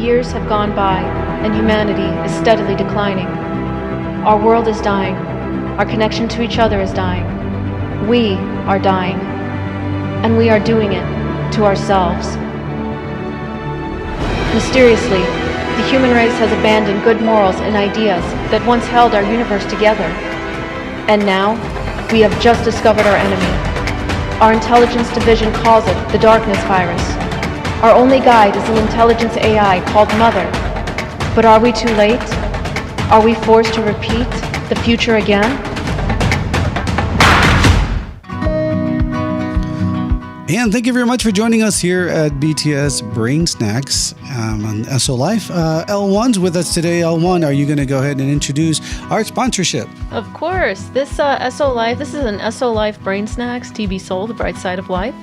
years have gone by, and humanity is steadily declining. Our world is dying. Our connection to each other is dying. We are dying. And we are doing it to ourselves. Mysteriously, the human race has abandoned good morals and ideas that once held our universe together. And now, we have just discovered our enemy. Our intelligence division calls it the darkness virus. Our only guide is an intelligence AI called Mother. But are we too late? Are we forced to repeat the future again? And thank you very much for joining us here at BTS BrainSnax on ESO-Life. ELLE-1's with us today. ELLE-1, are you going to go ahead and introduce our sponsorship? Of course. This ESO-Life, this is an ESO-Life BrainSnax, TBSOL, the bright side of life.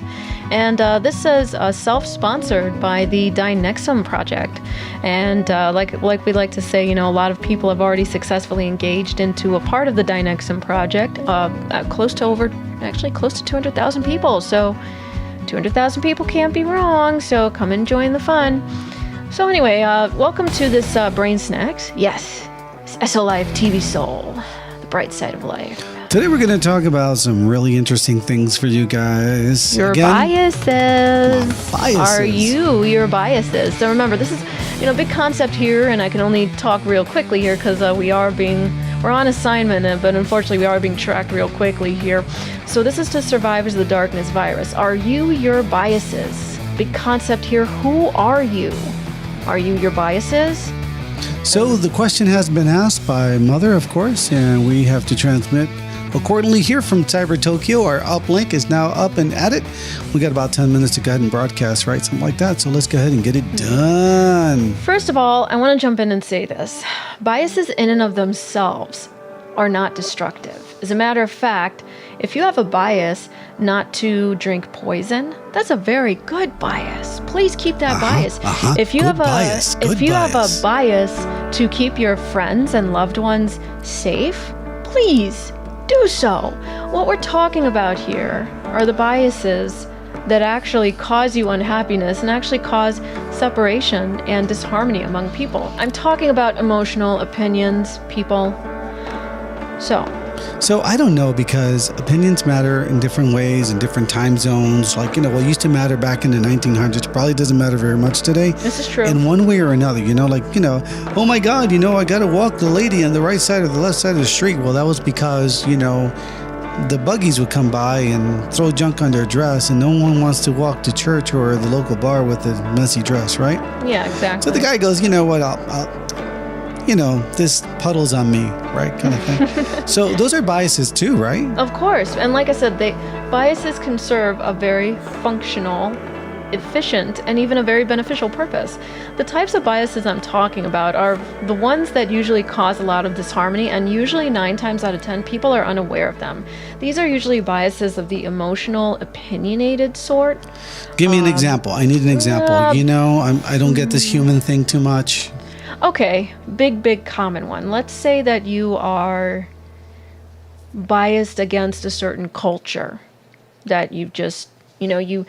And this is self-sponsored by the Dynexum project. And like we like to say, a lot of people have already successfully engaged into a part of the Dynexum project, close to 200,000 people. So 200,000 people can't be wrong, so come and join the fun. So anyway, welcome to this BrainSnax. Yes, it's ESO-Life TBSOL, the bright side of life. Today we're going to talk about some really interesting things for you guys. Your biases. Are you your biases? So remember, this is a big concept here, and I can only talk real quickly here because we're on assignment, but unfortunately we are being tracked real quickly here. So this is to survivors of the darkness virus. Are you your biases? Big concept here. Who are you? Are you your biases? So the question has been asked by Mother, of course, and we have to transmit accordingly here from Cyber Tokyo. Our uplink is now up and at it. We got about 10 minutes to go ahead and broadcast, right? Something like that. So let's go ahead and get it done. First of all, I want to jump in and say this. Biases in and of themselves are not destructive. As a matter of fact, if you have a bias not to drink poison, that's a very good bias. Please keep that bias. If you have a bias to keep your friends and loved ones safe, please do so. What we're talking about here are the biases that actually cause you unhappiness and actually cause separation and disharmony among people. I'm talking about emotional opinions, people. So I don't know, because opinions matter in different ways in different time zones. Like, what used to matter back in the 1900s probably doesn't matter very much today. This is true. In one way or another, oh my God, I got to walk the lady on the right side or the left side of the street. Well, that was because, the buggies would come by and throw junk on their dress, and no one wants to walk to church or the local bar with a messy dress, right? Yeah, exactly. So the guy goes, you know what, this puddle's on me, right? Kind of thing. So those are biases too, right? Of course. And like I said, biases can serve a very functional, efficient, and even a very beneficial purpose. The types of biases I'm talking about are the ones that usually cause a lot of disharmony, and usually 9 times out of 10 people are unaware of them. These are usually biases of the emotional, opinionated sort. Give me an example. I need an example. I don't get this human thing too much. Okay, big common one. Let's say that you are biased against a certain culture that you've just, you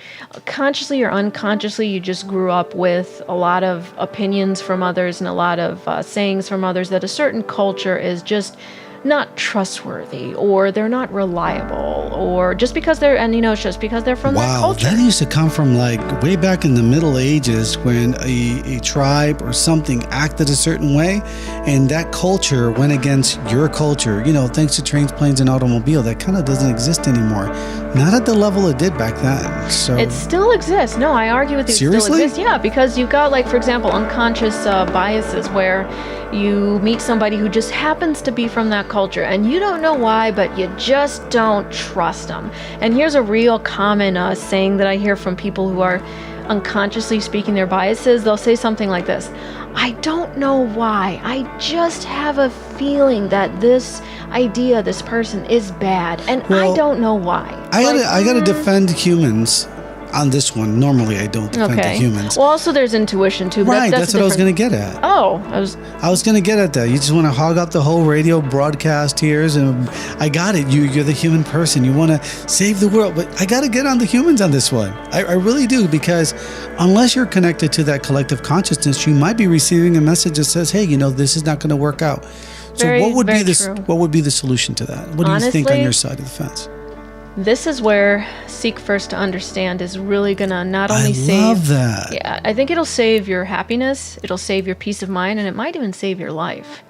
consciously or unconsciously, you just grew up with a lot of opinions from others and a lot of sayings from others that a certain culture is just not trustworthy, or they're not reliable, or just because they're from that culture. Wow, that used to come from way back in the Middle Ages, when a tribe or something acted a certain way, and that culture went against your culture. Thanks to trains, planes, and automobile, that kind of doesn't exist anymore. Not at the level it did back then. So it still exists. No, I argue with you. Seriously? It still exists. Yeah, because you've got, for example, unconscious biases where you meet somebody who just happens to be from that culture, and you don't know why, but you just don't trust them. And here's a real common saying that I hear from people who are unconsciously speaking their biases. They'll say something like this: I don't know why, I just have a feeling that this idea, this person is bad, and I don't know why. I gotta defend humans on this one, normally I don't defend the humans. Well, also there's intuition too. But Right, that's what I was going to get at. Oh, I was going to get at that. You just want to hog up the whole radio broadcast here, and I got it. You're the human person. You want to save the world, but I got to get on the humans on this one. I really do, because unless you're connected to that collective consciousness, you might be receiving a message that says, "Hey, this is not going to work out." So what would be the solution to that? What do you think on your side of the fence? This is where seek first to understand is really going to not only save... I love that. Yeah, I think it'll save your happiness, it'll save your peace of mind, and it might even save your life.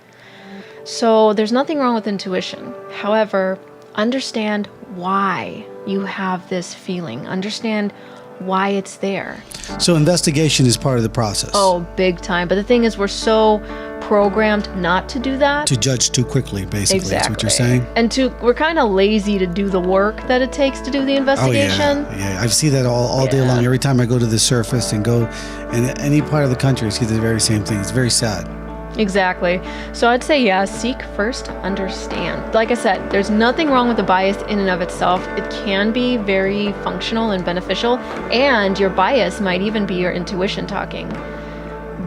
So there's nothing wrong with intuition. However, understand why you have this feeling. Understand why it's there. So investigation is part of the process. Oh, big time. But the thing is, we're so programmed not to do that. To judge too quickly, basically. Exactly. That's what you're saying. And we're kind of lazy to do the work that it takes to do the investigation. Oh, yeah. I see that all day long. Every time I go to the surface and go in any part of the country, I see the very same thing. It's very sad. Exactly. So I'd say, seek first to understand. Like I said, there's nothing wrong with the bias in and of itself. It can be very functional and beneficial, and your bias might even be your intuition talking.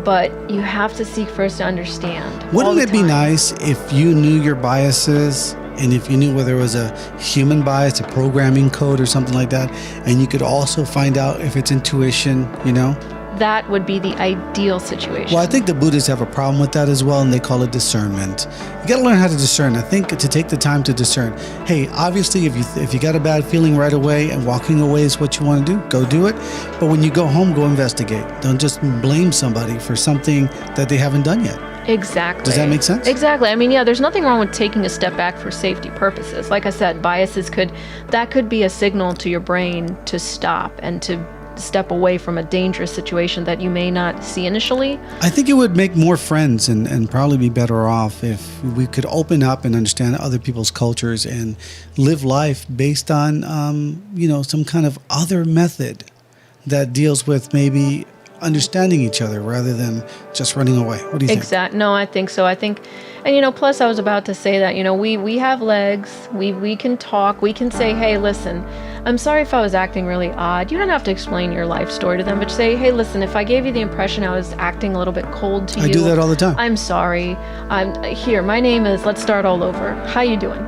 But you have to seek first to understand. Wouldn't it be nice if you knew your biases, and if you knew whether it was a human bias, a programming code or something like that, and you could also find out if it's intuition, That would be the ideal situation. Well, I think the Buddhists have a problem with that as well, and they call it discernment. You got to learn how to discern. I think to take the time to discern. Hey, obviously, if you got a bad feeling right away and walking away is what you want to do, go do it. But when you go home, go investigate. Don't just blame somebody for something that they haven't done yet. Exactly. Does that make sense? Exactly. I mean, there's nothing wrong with taking a step back for safety purposes. Like I said, biases could be a signal to your brain to stop and to step away from a dangerous situation that you may not see initially. I think it would make more friends and probably be better off if we could open up and understand other people's cultures and live life based on, some kind of other method that deals with maybe understanding each other rather than just running away. What do you think? Exactly. No, I think so. I think, and plus I was about to say that, we have legs, we can talk, we can say, hey, listen, I'm sorry if I was acting really odd. You don't have to explain your life story to them, but say, hey, listen, if I gave you the impression I was acting a little bit cold to you. I do that all the time. I'm sorry. Here, my name is, let's start all over. How you doing?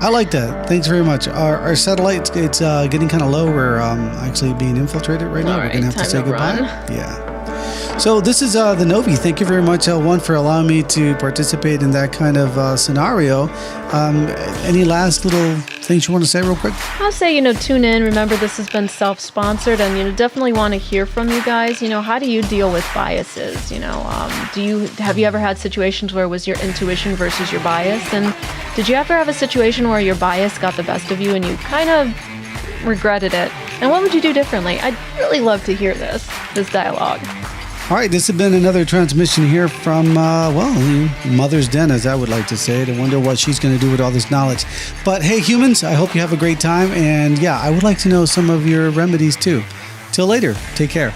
I like that. Thanks very much. Our satellite, it's getting kind of low. We're actually being infiltrated right now. All We're right, going to have to say goodbye. run. Yeah. So this is the Novie. Thank you very much, L1, for allowing me to participate in that kind of scenario. Any last little things you want to say real quick? I'll say, tune in. Remember, this has been self-sponsored, and definitely want to hear from you guys. How do you deal with biases? Have you ever had situations where it was your intuition versus your bias? And did you ever have a situation where your bias got the best of you and you kind of regretted it? And what would you do differently? I'd really love to hear this dialogue. All right, this has been another transmission here from, Mother's Den, as I would like to say, to wonder what she's going to do with all this knowledge. But hey, humans, I hope you have a great time. And I would like to know some of your remedies too. Till later, take care.